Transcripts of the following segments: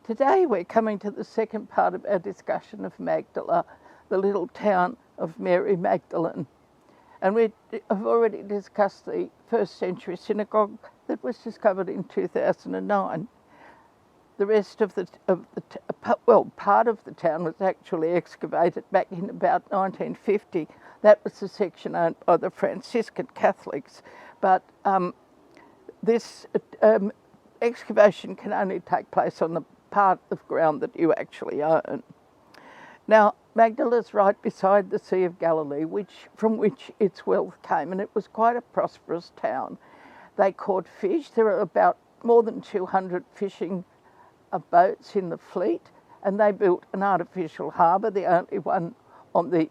Today we're coming to the second part of our discussion of Magdala, the little town of Mary Magdalene. And we have already discussed the first century synagogue that was discovered in 2009. The rest of part of the town was actually excavated back in about 1950. That was the section owned by the Franciscan Catholics. But this excavation can only take place on the part of ground that you actually own. Now, Magdala's right beside the Sea of Galilee, from which its wealth came, and it was quite a prosperous town. They caught fish. There are about more than 200 fishing boats in the fleet, and they built an artificial harbour, the only one on the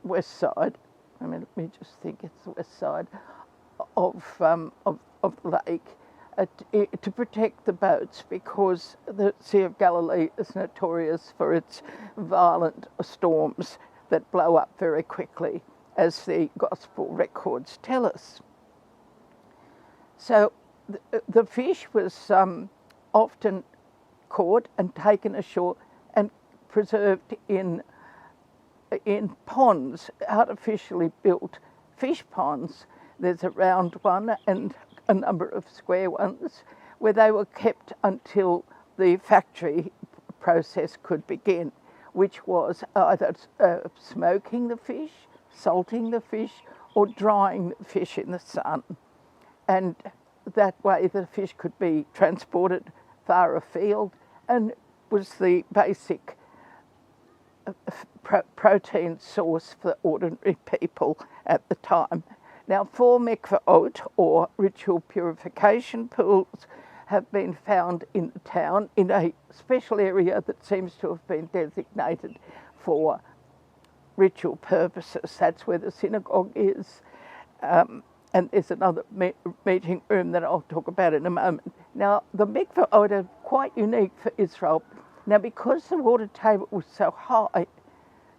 west side. Let me just think, it's the west side of the lake, to protect the boats, because the Sea of Galilee is notorious for its violent storms that blow up very quickly, as the Gospel records tell us. So the fish was often caught and taken ashore and preserved in ponds, artificially built fish ponds. There's a round one and a number of square ones where they were kept until the factory process could begin, which was either smoking the fish, salting the fish, or drying the fish in the sun. And that way the fish could be transported far afield and was the basic protein source for ordinary people at the time. Now, 4 mikvah or ritual purification pools have been found in the town in a special area that seems to have been designated for ritual purposes. That's where the synagogue is. And there's another meeting room that I'll talk about in a moment. Now, the mikvah are quite unique for Israel. Now, because the water table was so high,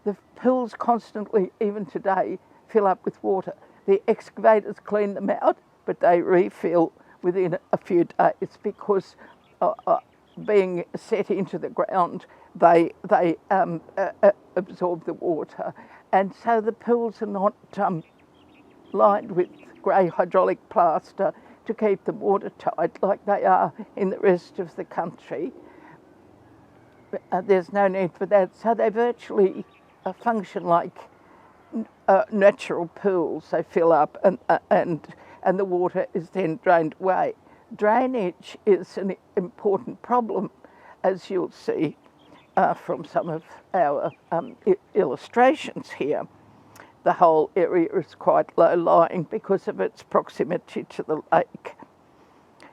the pools constantly, even today, fill up with water. The excavators clean them out, but they refill within a few days because being set into the ground, they absorb the water. And so the pools are not lined with grey hydraulic plaster to keep them watertight like they are in the rest of the country. There's no need for that. So they virtually function like natural pools. They fill up and the water is then drained away. Drainage is an important problem, as you'll see from some of our illustrations here. The whole area is quite low-lying because of its proximity to the lake.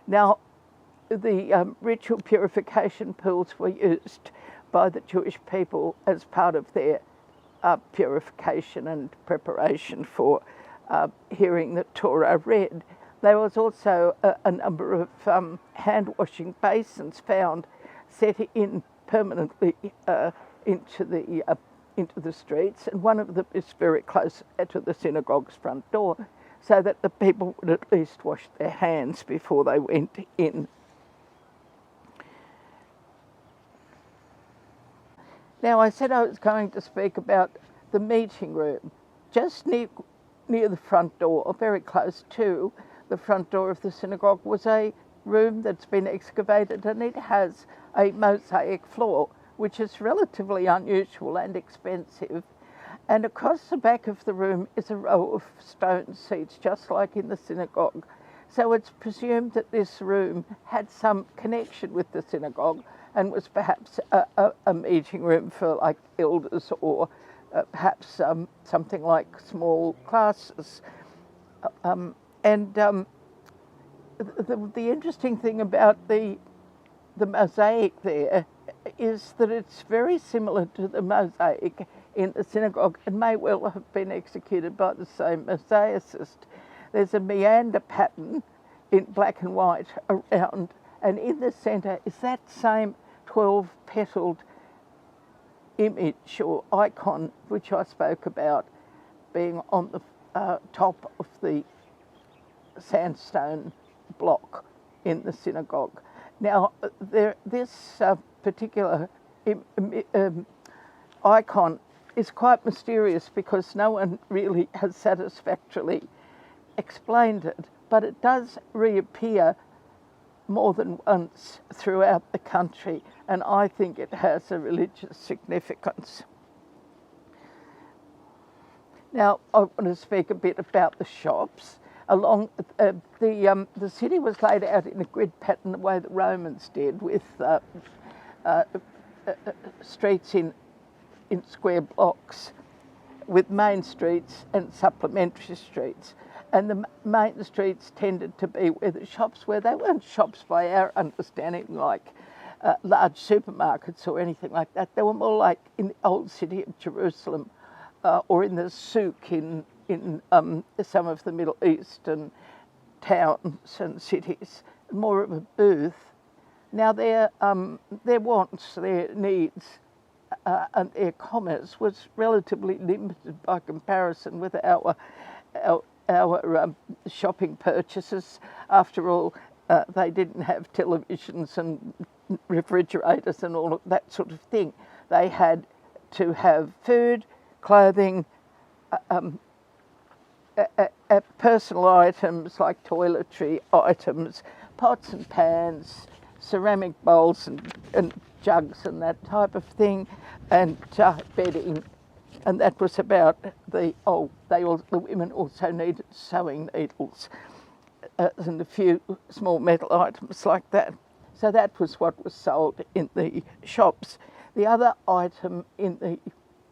Now, the ritual purification pools were used by the Jewish people as part of their purification and preparation for hearing the Torah read. There was also a number of hand-washing basins found set in permanently into the streets, and one of them is very close to the synagogue's front door, so that the people would at least wash their hands before they went in. Now, I said I was going to speak about the meeting room. Just near the front door, or very close to the front door of the synagogue, was a room that's been excavated, and it has a mosaic floor, which is relatively unusual and expensive. And across the back of the room is a row of stone seats, just like in the synagogue. So it's presumed that this room had some connection with the synagogue and was perhaps a meeting room for like elders, or perhaps something like small classes. The interesting thing about the mosaic there is that it's very similar to the mosaic in the synagogue and may well have been executed by the same mosaicist. There's a meander pattern in black and white around, and in the centre is that same 12-petaled image or icon which I spoke about being on the top of the sandstone block in the synagogue. Now, this particular icon is quite mysterious because no one really has satisfactorily explained it, but it does reappear more than once throughout the country, and I think it has a religious significance. Now, I want to speak a bit about the shops. Along the city was laid out in a grid pattern the way the Romans did, with streets in square blocks, with main streets and supplementary streets. And the main streets tended to be where the shops were. They weren't shops by our understanding, like large supermarkets or anything like that. They were more like in the old city of Jerusalem, or in the souk in some of the Middle Eastern towns and cities, more of a booth. Now their wants, their needs, and their commerce was relatively limited by comparison with our shopping purchases. After all, they didn't have televisions and refrigerators and all of that sort of thing. They had to have food, clothing, personal items like toiletry items, pots and pans, ceramic bowls and jugs and that type of thing, and bedding. And that was about the women also needed sewing needles and a few small metal items like that. So that was what was sold in the shops. The other item in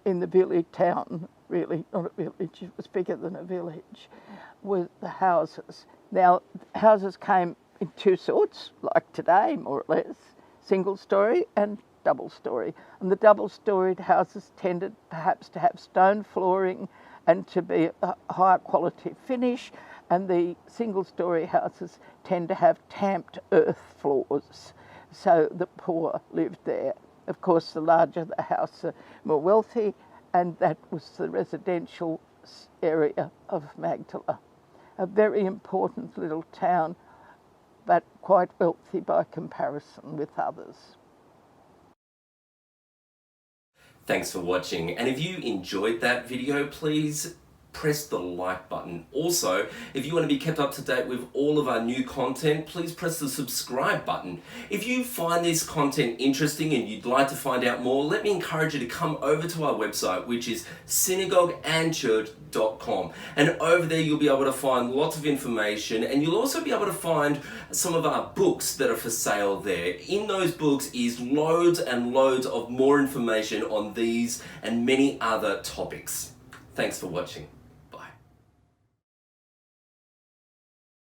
the village town, really not a village, it was bigger than a village, were the houses. Now, houses came in two sorts, like today, more or less, single story and double story. And the double storied houses tended perhaps to have stone flooring and to be a higher quality finish, and the single story houses tend to have tamped earth floors, so the poor lived there. Of course, the larger the house, the more wealthy, and that was the residential area of Magdala. A very important little town, but quite wealthy by comparison with others. Thanks for watching, and if you enjoyed that video, please press the like button. Also, if you want to be kept up to date with all of our new content, please press the subscribe button. If you find this content interesting and you'd like to find out more, let me encourage you to come over to our website, which is synagogueandchurch.com, and over there you'll be able to find lots of information, and you'll also be able to find some of our books that are for sale there. In those books is loads and loads of more information on these and many other topics. Thanks for watching.